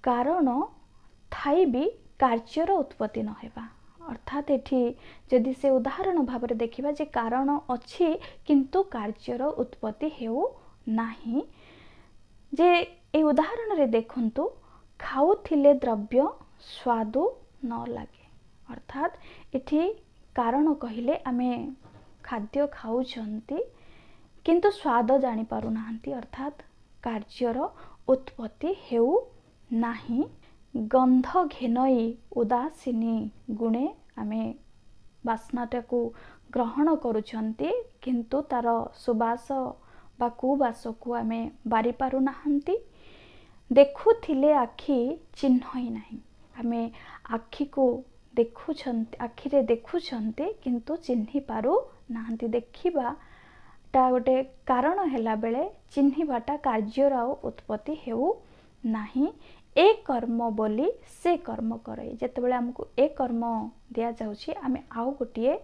कारण थाई भी कार्यर उत्पत्ति न हेबा अर्थात एठी जदि से उदाहरण भाव में देखिबा जे कारण अछि किंतु कार्यर उत्पत्ति हेउ नाही जे ए उदाहरण रे देखंतु खाउथिले द्रव्य स्वादु न लागे अर्थात एठी कारण कहिले आमे खाद्य खाउछंती किंतु स्वाद जानी पारु नाहंती अर्थात कार्यर उत्पत्ति हेउ नाही गंध घेनई उदासीनी गुणे आमे बास्नाटा को ग्रहण करुछंती किंतु तार सुबास बा कुबास को आमे बारी पारु नाहंती देखुथिले आखि चिन्हई नाही आमे आखि को देखुछंती आखि रे देखुछंती किंतु चिन्हि पारु नाहंती देखिबा ता गोटे कारण हैला बेले चिन्हिबाटा कार्यर आ उत्पत्ति हेउ नाही ए कर्म बोली से कर्म करे जेतेबेले हमको ए कर्म दिया जाउछि आमे आउ गोटिए